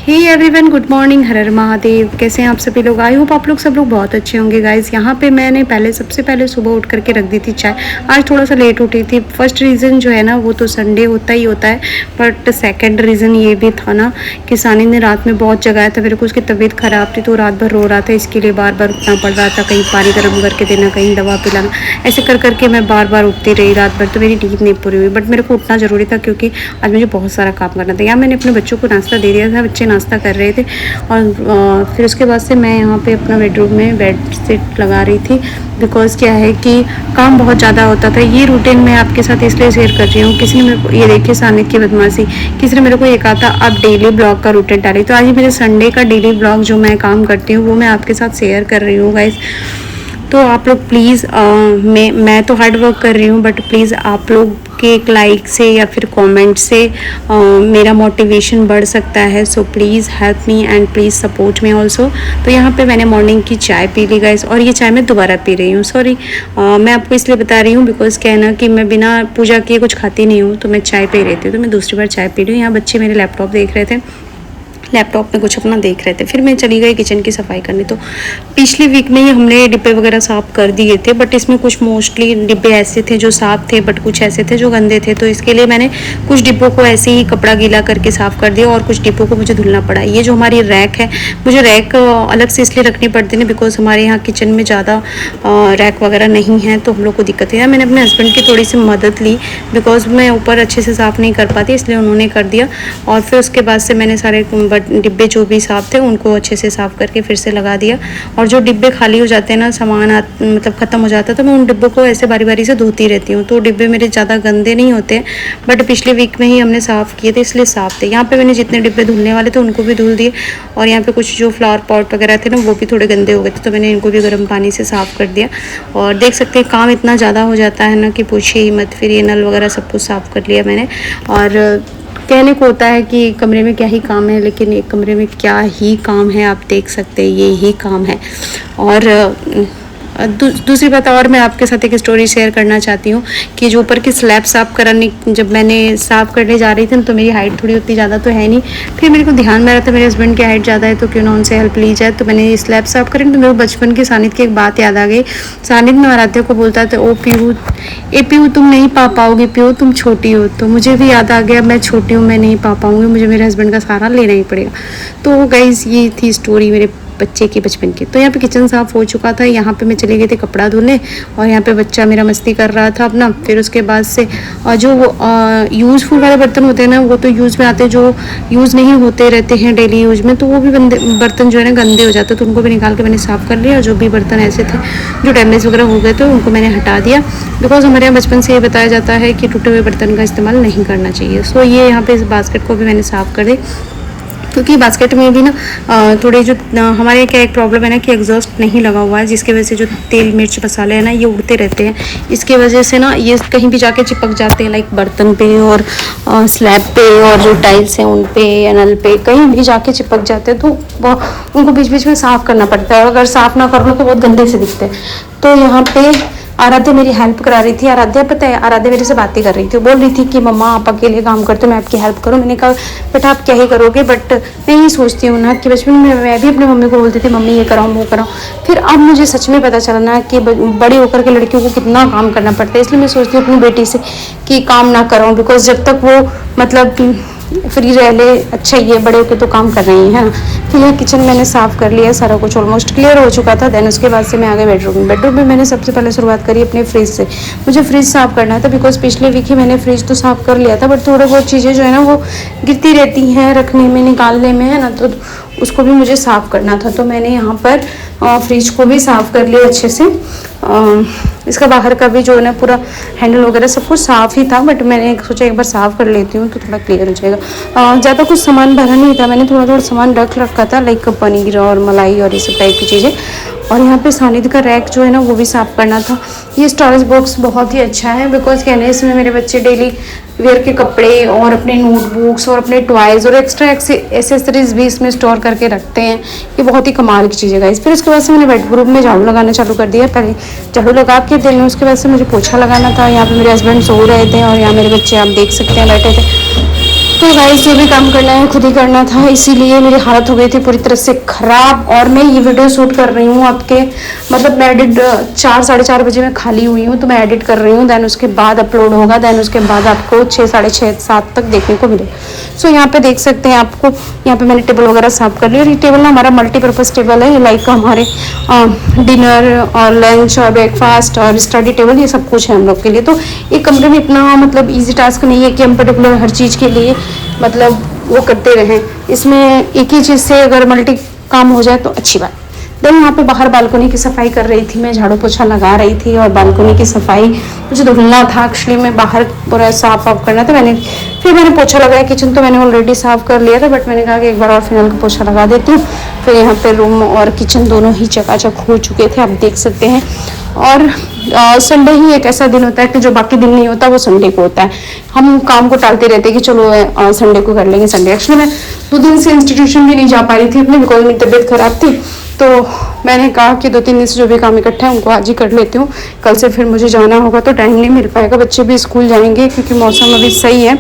Hey everyone good morning, हर हर महादेव। कैसे हैं आप सभी लोग? आई होप आप लोग सब लोग बहुत अच्छे होंगे गाइस। यहाँ पे मैंने सबसे पहले सुबह उठ करके रख दी थी चाय। आज थोड़ा सा लेट उठी थी। फर्स्ट रीज़न जो है ना वो तो संडे होता ही होता है, बट सेकंड रीज़न ये भी था ना कि सानी ने रात में बहुत जगाया था मेरे को। उसकी तबीयत ख़राब थी तो रात भर रो रहा था, इसके लिए बार बार उठना पड़ रहा था। कहीं पानी गर्म करके देना, कहीं दवा पिलाना, ऐसे कर करके मैं बार बार उठती रही रात भर। तो मेरी नींद नहीं पूरी हुई, बट मेरे को उठना ज़रूरी था क्योंकि आज मुझे बहुत सारा काम करना था। यहाँ मैंने अपने बच्चों को नाश्ता दे दिया था, बच्चे नाश्ता कर रहे थे। और फिर उसके बाद से मैं यहाँ पे अपना बेडरूम में बेड शीट लगा रही थी, बिकॉज़ क्या है कि काम बहुत ज़्यादा होता था। ये रूटीन मैं आपके साथ इसलिए शेयर कर रही हूँ। किसी ने मेरे को, ये देखिए सानित की बदमाशी, किसी ने मेरे को ये कहा था आप डेली ब्लॉग का रूटीन डालिए। तो आज मेरे संडे का डेली ब्लॉग जो मैं काम करती हूँ वो मैं आपके साथ शेयर कर रही हूँ गाइस। तो आप लोग प्लीज़, मैं तो हार्ड वर्क कर रही हूँ, बट प्लीज़ आप लोग के एक लाइक से या फिर कमेंट से मेरा मोटिवेशन बढ़ सकता है। So please help me and please support me also. तो यहाँ पे मैंने मॉर्निंग की चाय पी ली गाइस, और ये चाय मैं दोबारा पी रही हूँ। सॉरी, मैं आपको इसलिए बता रही हूँ बिकॉज़ क्या है ना कि मैं बिना पूजा किए कुछ खाती नहीं हूँ, तो मैं चाय पी रही थी, तो मैं दूसरी बार चाय पी रही हूँ। यहाँ बच्चे मेरे लैपटॉप देख रहे थे, लैपटॉप में कुछ अपना देख रहे थे। फिर मैं चली गई किचन की सफाई करने। तो पिछले वीक में ही हमने डिब्बे वगैरह साफ़ कर दिए थे, बट इसमें कुछ मोस्टली डिब्बे ऐसे थे जो साफ़ थे, बट कुछ ऐसे थे जो गंदे थे। तो इसके लिए मैंने कुछ डिब्बों को ऐसे ही कपड़ा गीला करके साफ़ कर दिया, और कुछ डिब्बों को मुझे धुलना पड़ा। ये जो हमारी रैक है, मुझे रैक अलग से इसलिए रखनी पड़ती है बिकॉज हमारे यहाँ किचन में ज़्यादा रैक वगैरह नहीं है, तो हम लोग को दिक्कत है। मैंने अपने हस्बैंड की थोड़ी सी मदद ली बिकॉज मैं ऊपर अच्छे से साफ़ नहीं कर पाती, इसलिए उन्होंने कर दिया। और फिर उसके बाद से मैंने सारे डिब्बे जो भी साफ़ थे उनको अच्छे से साफ़ करके फिर से लगा दिया। और जो डिब्बे खाली हो जाते हैं ना, सामान मतलब ख़त्म हो जाता है, तो मैं उन डिब्बों को ऐसे बारी बारी से धोती रहती हूँ। तो डिब्बे मेरे ज़्यादा गंदे नहीं होते, बट पिछले वीक में ही हमने साफ़ किए थे इसलिए साफ़ थे। यहाँ पे मैंने जितने डिब्बे धुलने वाले थे उनको भी धुल दिए, और यहाँ पे कुछ जो फ्लावर पॉट वगैरह थे ना वो भी थोड़े गंदे हो गए थे, तो मैंने इनको भी गर्म पानी से साफ़ कर दिया। और देख सकते हैं काम इतना ज़्यादा हो जाता है ना कि पूछिए ही मत। फिर ये नल वगैरह सब कुछ साफ़ कर लिया मैंने। और कहने को होता है कि कमरे में क्या ही काम है, लेकिन एक कमरे में क्या ही काम है, आप देख सकते हैं, ये ही काम है। और दूसरी बात और मैं आपके साथ एक स्टोरी शेयर करना चाहती हूँ कि जो ऊपर की स्लैब साफ़ कराने, जब मैंने साफ़ करने जा रही थी ना, तो मेरी हाइट थोड़ी उतनी ज़्यादा तो है नहीं। फिर मेरे को ध्यान में आ रहा था मेरे हस्बैंड की हाइट ज़्यादा है, तो क्यों ना उनसे हेल्प ली जाए। तो मैंने स्लैब साफ़ करी, तो मेरे बचपन की सानित की एक बात याद आ गई। सानित में आराध्या को बोलता था, ओ पीहू, ए पीहू तुम नहीं पा पाओगी, पीहू तुम छोटी हो। तो मुझे भी याद आ गया, मैं छोटी हूँ, मैं नहीं पा पाऊँगी, मुझे मेरे हस्बैंड का सहारा लेना ही पड़ेगा। तो गाइस ये थी स्टोरी मेरे बच्चे की बचपन की। तो यहाँ पे किचन साफ़ हो चुका था। यहाँ पे मैं चली गई थी कपड़ा धोने, और यहाँ पे बच्चा मेरा मस्ती कर रहा था अपना। फिर उसके बाद से जो यूज़फुल वाले बर्तन होते हैं ना, वो तो यूज़ में आते हैं, जो यूज़ नहीं होते रहते हैं डेली यूज़ में, तो वो भी बर्तन जो है ना गंदे हो जाते, तो उनको भी निकाल के मैंने साफ़ कर लिया। जो भी बर्तन ऐसे थे जो डैमेज वगैरह हो गए थे उनको मैंने हटा दिया, बिकॉज हमारे यहाँ बचपन से ये बताया जाता है कि टूटे हुए बर्तन का इस्तेमाल नहीं करना चाहिए। सो ये यहाँ पे इस बास्केट को भी मैंने साफ़ कर दी, क्योंकि बास्केट में भी ना थोड़े जो हमारे क्या एक प्रॉब्लम है ना कि एग्जॉस्ट नहीं लगा हुआ है, जिसकी वजह से जो तेल मिर्च मसाले हैं ना ये उड़ते रहते हैं। इसके वजह से ना ये कहीं भी जाके चिपक जाते हैं, लाइक बर्तन पे और स्लैब पे, और जो टाइल्स हैं उन पे या नल पे कहीं भी जाके चिपक जाते हैं। तो उनको बीच बीच में साफ़ करना पड़ता है, अगर साफ़ ना कर लो तो बहुत गंदे से दिखते हैं। तो यहाँ पे आराध्या मेरी हेल्प करा रही थी। आराध्या पता है, आराध्या मेरे से बातें कर रही थी, बोल रही थी कि मम्मा आप अकेले काम करते हो, मैं आपकी हेल्प करूँ। मैंने कहा बेटा आप क्या ही करोगे, बट मैं यही सोचती हूँ ना कि बचपन में मैं भी अपने मम्मी को बोलती थी मम्मी ये कराऊँ वो कराऊँ। फिर अब मुझे सच में पता चला ना कि बड़े होकर के लड़कियों को कितना काम करना पड़ता है। इसलिए मैं सोचती हूँ अपनी बेटी से कि काम ना कराऊँ, बिकॉज जब तक वो मतलब फ्री रह ले अच्छा ही है, बड़े होके तो काम कर रही है। फिर यह किचन मैंने साफ़ कर लिया, सारा कुछ ऑलमोस्ट क्लियर हो चुका था। देन उसके बाद से मैं आ गई बेडरूम में मैंने सबसे पहले शुरुआत करी अपने फ्रिज से। मुझे फ्रिज साफ़ करना था, बिकॉज पिछले वीक ही मैंने फ्रिज तो साफ़ कर लिया था, बट थोड़े बहुत चीज़ें जो है ना वो गिरती रहती हैं रखने में निकालने में, है ना, तो उसको भी मुझे साफ़ करना था। तो मैंने यहाँ पर फ्रिज को भी साफ़ कर लिया अच्छे से। इसका बाहर का भी जो है ना पूरा हैंडल वगैरह सब कुछ साफ़ ही था, बट मैंने सोचा एक बार साफ़ कर लेती हूँ तो थोड़ा क्लियर हो जाएगा। ज़्यादा कुछ सामान भरा नहीं था, मैंने थोड़ा थोड़ा सामान रख रखा था, लाइक पनीर और मलाई और ये सब टाइप की चीज़ें। और यहाँ पे सानिद का रैक जो है ना वो भी साफ़ करना था। ये स्टोरेज बॉक्स बहुत ही अच्छा है, बिकॉज कहने इसमें मेरे बच्चे डेली वेयर के कपड़े और अपने नोटबुक्स और अपने टॉयज़ और एक्स्ट्रा एसेसरीज भी इसमें स्टोर करके रखते हैं। ये बहुत ही कमाल की चीज़ है गाइस। फिर उसके बाद से मैंने बेडरूम में झाड़ू लगाना चालू कर दिया। पहले झाड़ू लगा के दिन में उसके बाद से मुझे पोछा लगाना था। यहाँ पे मेरे हस्बैंड सो रहे थे और यहाँ मेरे बच्चे आप देख सकते हैं बैठे थे। तो गाइस जो भी काम करना है खुद ही करना था, इसीलिए मेरी हालत हो गई थी पूरी तरह से ख़राब। और मैं ये वीडियो शूट कर रही हूँ आपके, मतलब मैं एडिट 4 साढ़े 4 बजे मैं खाली हुई हूँ, तो मैं एडिट कर रही हूँ, देन उसके बाद अपलोड होगा, देन उसके बाद आपको 6 साढ़े 6 7 तक देखने को मिलेगा। सो यहाँ पे देख सकते हैं आपको, यहाँ पे मैंने टेबल वगैरह साफ कर लिया। और ये टेबल ना हमारा मल्टीपर्पज़ टेबल है, लाइक हमारे डिनर और लंच और ब्रेकफास्ट और स्टडी टेबल, ये सब कुछ है हम लोग के लिए। तो एक कमरे में इतना मतलब ईजी टास्क नहीं है कि हम पर्टिकुलर हर चीज़ के लिए मतलब वो करते रहें। इसमें एक ही चीज़ से अगर मल्टी काम हो जाए तो अच्छी बात। देन यहाँ पे बाहर बालकनी की सफाई कर रही थी मैं, झाड़ू पोछा लगा रही थी और बालकनी की सफाई मुझे धुलना था एक्चुअली, मैं बाहर पूरा साफ करना था। फिर मैंने पोछा लगाया। किचन तो मैंने ऑलरेडी साफ़ कर लिया था, बट मैंने कहा कि एक बार और फिनाइल का पोछा लगा देती हूँ। फिर यहाँ पे रूम और किचन दोनों ही चकाचक हो चुके थे, आप देख सकते हैं। और संडे ही एक ऐसा दिन होता है कि जो बाकी दिन नहीं होता वो संडे को होता है। हम काम को टालते रहते हैं कि चलो संडे को कर लेंगे संडे। एक्चुअली मैं 2 दिन से इंस्टीट्यूशन भी नहीं जा पा रही थी अपने, बिकॉज मेरी तबीयत खराब थी। तो मैंने कहा कि 2-3 दिन से जो भी काम इकट्ठा है उनको आज ही कर लेती हूँ, कल से फिर मुझे जाना होगा तो टाइम नहीं मिल पाएगा। बच्चे भी स्कूल जाएंगे क्योंकि मौसम अभी सही है।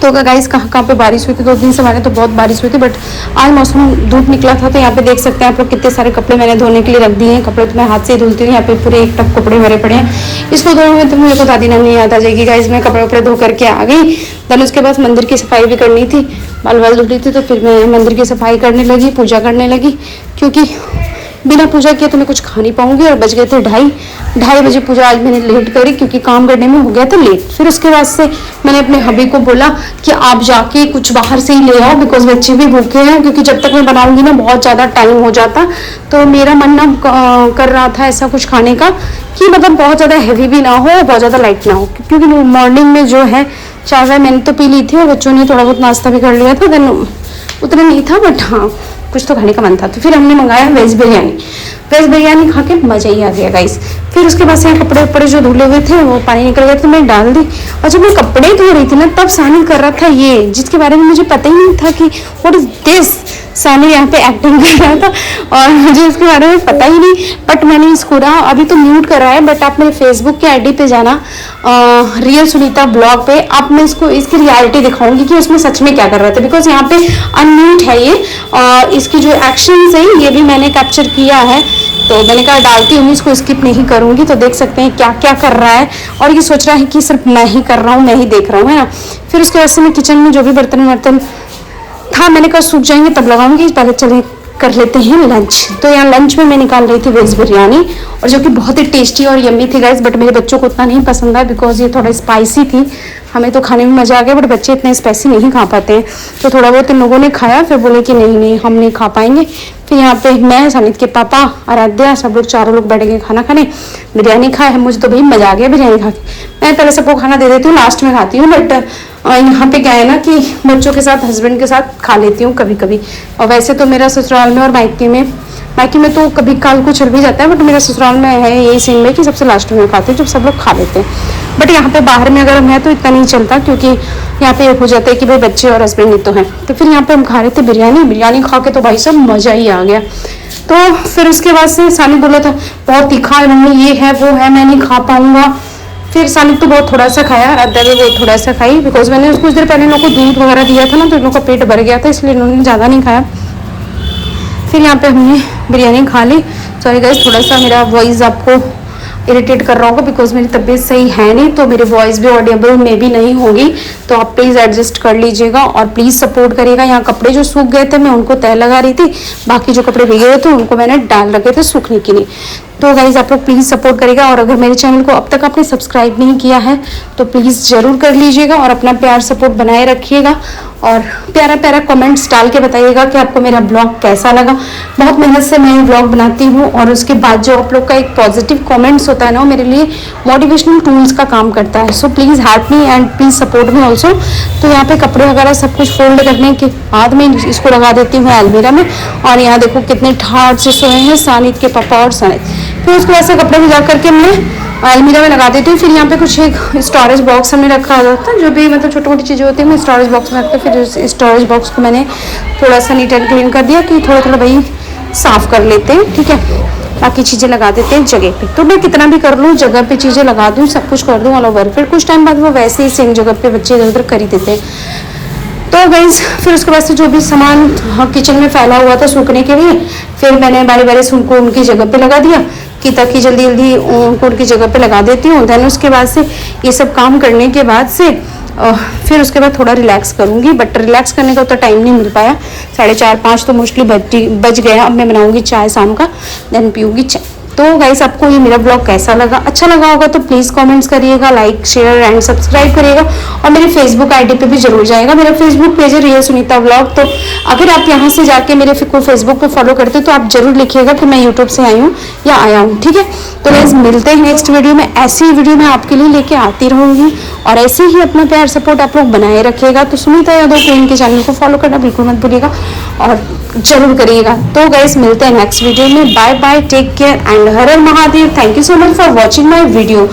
तो गाइस कहाँ पे बारिश हुई थी 2 दिन से, हमारे तो बहुत बारिश हुई थी, बट आज मौसम धूप निकला था। तो यहाँ पे देख सकते हैं आप लोग कितने सारे कपड़े मैंने धोने के लिए रख दिए हैं। कपड़े तो मैं हाथ से ही धुलती हूँ। यहाँ पे पूरे एक टप कपड़े भरे पड़े हैं। इसको धोने में तो मुझे को दादी नाम नहीं याद आ जाएगी गाइस। मैं कपड़े वपड़े धो करके आ गई। देन उसके बाद मंदिर की सफाई भी करनी थी, बाल धुल रही थी, तो फिर मैं मंदिर की सफाई करने लगी, पूजा करने लगी, क्योंकि बिना पूजा किए तो मैं कुछ खा नहीं पाऊंगी। और बज गए थे 2:30 बजे। पूजा आज मैंने लेट करी क्योंकि काम करने में हो गया था लेट। फिर उसके बाद से मैंने अपने हबी को बोला कि आप जाके कुछ बाहर से ही ले आओ, बिकॉज बच्चे भी भूखे हैं, क्योंकि जब तक मैं बनाऊंगी ना बहुत ज़्यादा टाइम हो जाता। तो मेरा मन ना कर रहा था ऐसा कुछ खाने का कि मतलब बहुत ज़्यादा हैवी भी ना हो और बहुत ज़्यादा लाइट ना हो, क्योंकि मॉर्निंग में जो है चाय वाय मैंने तो पी ली थी और बच्चों ने थोड़ा बहुत नाश्ता भी कर लिया था। देन उतना नहीं था, बट हाँ कुछ तो खाने का मन था। तो फिर हमने मंगाया वेज बिरयानी खा के मज़ा ही आ गया गाइस। फिर उसके बाद से कपड़े वपड़े जो धुले हुए थे वो पानी निकल गया तो मैं डाल दी। और जब मैं कपड़े धो रही थी ना तब सानी कर रहा था ये, जिसके बारे में मुझे पता ही नहीं था कि व्हाट इज दिस। सानी यहाँ पे एक्टिंग कर रहा था और मुझे इसके बारे में पता ही नहीं, बट मैंने इसको ना अभी तो म्यूट करा है, बट आप मेरे फेसबुक के आईडी पे जाना, रियल सुनीता ब्लॉग पे, आप मैं इसको इसकी रियलिटी दिखाऊंगी कि उसमें सच में क्या कर रहे थे। बिकॉज यहाँ पे अनम्यूट है ये, और इसकी जो एक्शन है ये भी मैंने कैप्चर किया है, तो मैंने कहा डालती हूँ, इसको स्किप नहीं करूँगी। तो देख सकते हैं क्या क्या कर रहा है, और ये सोच रहा है कि सिर्फ मैं ही कर रहा हूँ, मैं ही देख रहा हूँ, है ना। फिर उसके बाद से मैं किचन में जो भी बर्तन था मैंने कहा सूख जाएंगे तब लगाऊंगी, पहले चले कर लेते हैं लंच। तो यहाँ लंच में मैं निकाल रही थी वेज बिरयानी, और जो कि बहुत ही टेस्टी और यम्मी थी गाइस, बट मेरे बच्चों को उतना नहीं पसंद आया बिकॉज ये थोड़ा स्पाइसी थी। हमें तो खाने में मज़ा आ गया, बट बच्चे इतने स्पाइसी नहीं खा पाते हैं। तो थोड़ा बहुत इन लोगों ने खाया, फिर बोले कि नहीं हम नहीं खा पाएंगे। फिर यहाँ पे मैं, सानिद के पापा, आराध्या, सब लोग चारों लोग बैठ गए खाना खाने। बिरयानी खाए, मुझे तो भाई मज़ा आ गया बिरयानी खा के। मैं पहले सबको खाना दे देती हूँ, लास्ट में खाती हूँ, बट यहाँ पे क्या है ना कि बच्चों के साथ हस्बैंड के साथ खा लेती हूँ कभी कभी। और वैसे तो मेरा ससुराल में और मायके में तो कभी काल को चल भी जाता है, बट मेरा ससुराल में है यही सीन में कि सबसे लास्ट में खाते हैं जब सब लोग खा लेते हैं। बट यहाँ पे बाहर में अगर हम हैं तो इतना नहीं चलता, क्योंकि यहाँ पे हो जाता है कि भाई बच्चे और हस्बैंड ही तो हैं। तो फिर यहाँ पे हम खा रहे थे बिरयानी खा के तो भाई सब मज़ा ही आ गया। तो फिर उसके बाद से सानी बोला था बहुत तीखा है मम्मी, ये है वो है, मैं नहीं खा पाऊँगा। फिर सानी तो बहुत थोड़ा सा खाया, आधा भी बहुत थोड़ा सा खाई, बिकॉज मैंने कुछ देर पहले इन लोगों को दूध वगैरह दिया था ना, तो इन लोगों का पेट भर गया था, इसलिए इन्होंने ज़्यादा नहीं खाया। फिर यहाँ पे हमने बिरयानी खा ली। सॉरी गाइस, थोड़ा सा मेरा वॉइस आपको इरिटेट कर रहा होगा बिकॉज मेरी तबीयत सही है नहीं, तो मेरी वॉइस भी ऑडिएबल में भी नहीं होगी, तो आप प्लीज़ एडजस्ट कर लीजिएगा और प्लीज़ सपोर्ट करिएगा। यहाँ कपड़े जो सूख गए थे मैं उनको तय लगा रही थी, बाकी जो कपड़े भीगे हुए थे उनको मैंने डाल रखे थे सूखने के लिए। तो गाइज आप लोग प्लीज़ सपोर्ट करिएगा, और अगर मेरे चैनल को अब तक आपने सब्सक्राइब नहीं किया है तो प्लीज़ ज़रूर कर लीजिएगा और अपना प्यार सपोर्ट बनाए रखिएगा, और प्यारा प्यारा कमेंट्स डाल के बताइएगा कि आपको मेरा ब्लॉग कैसा लगा। बहुत मेहनत से मैं ब्लॉग बनाती हूँ, और उसके बाद जो आप लोग का एक पॉजिटिव कमेंट्स होता है ना, वो मेरे लिए मोटिवेशनल टूल्स का काम करता है। So please help me and please support me also. तो यहाँ पे कपड़े वगैरह सब कुछ फोल्ड करने के बाद में इसको लगा देती हूँ अलमीरा में, और यहाँ देखो कितने ठाट से सोए हैं सानिद के पापा और सानिद। फिर उसको ऐसे कपड़े में जा करके मैं अलमीरा में लगा देती हूँ। फिर यहाँ पे कुछ एक स्टोरेज बॉक्स हमने रखा जाता है, जो भी मतलब छोटी मोटी चीज़ें होती है मैं स्टोरेज बॉक्स में रखती हूँ। फिर उस स्टोरेज बॉक्स को मैंने थोड़ा सा नीट एंड क्लीन कर दिया कि थोड़ा थोड़ा भाई साफ कर लेते हैं, ठीक है, बाकी चीज़ें लगा देते हैं जगह पे। तो मैं कितना भी कर लूँ, जगह पे चीज़ें लगा दूँ, सब कुछ कर दूँ ऑल ओवर, फिर कुछ टाइम बाद वो वैसे ही सेम जगह पे बच्चे इधर उधर कर ही देते हैं। तो गाइस फिर उसके बाद से जो भी सामान किचन में फैला हुआ था सूखने के लिए, फिर मैंने बारी बारी से उनको उनकी जगह पे लगा दिया कि ताकि जल्दी जल्दी उनको उनकी जगह पे लगा देती हूँ। देन उसके बाद से ये सब काम करने के बाद से फिर उसके बाद थोड़ा रिलैक्स करूँगी, बट रिलैक्स करने का उतना टाइम नहीं मिल पाया। 4:30-5 तो मोस्टली बज गया। अब मैं बनाऊँगी चाय शाम का, देन पीऊँगी चाय। तो गाइस आपको ये मेरा ब्लॉग कैसा लगा, अच्छा लगा होगा तो प्लीज़ कमेंट्स करिएगा, लाइक शेयर एंड सब्सक्राइब करिएगा, और मेरे फेसबुक आईडी पे भी जरूर जाएगा। मेरा फेसबुक पेज है रियल सुनीता ब्लॉग। तो अगर आप यहाँ से जाके मेरे को फेसबुक पे फॉलो करते हो तो आप जरूर लिखिएगा कि मैं यूट्यूब से आई हूँ या आया हूँ, ठीक है। तो गाइस मिलते हैं नेक्स्ट वीडियो में। ऐसी ही वीडियो मैं आपके लिए लेके आती रहूँगी, और ऐसे ही अपना प्यार सपोर्ट आप लोग बनाए रखिएगा। तो सुनीता यादव क्वीन के चैनल को फॉलो करना बिल्कुल मत भूलिएगा और जरूर करिएगा। तो गाइस मिलते हैं नेक्स्ट वीडियो में। Bye bye, take care and हर हर Mahadev. Thank you so much for watching my video.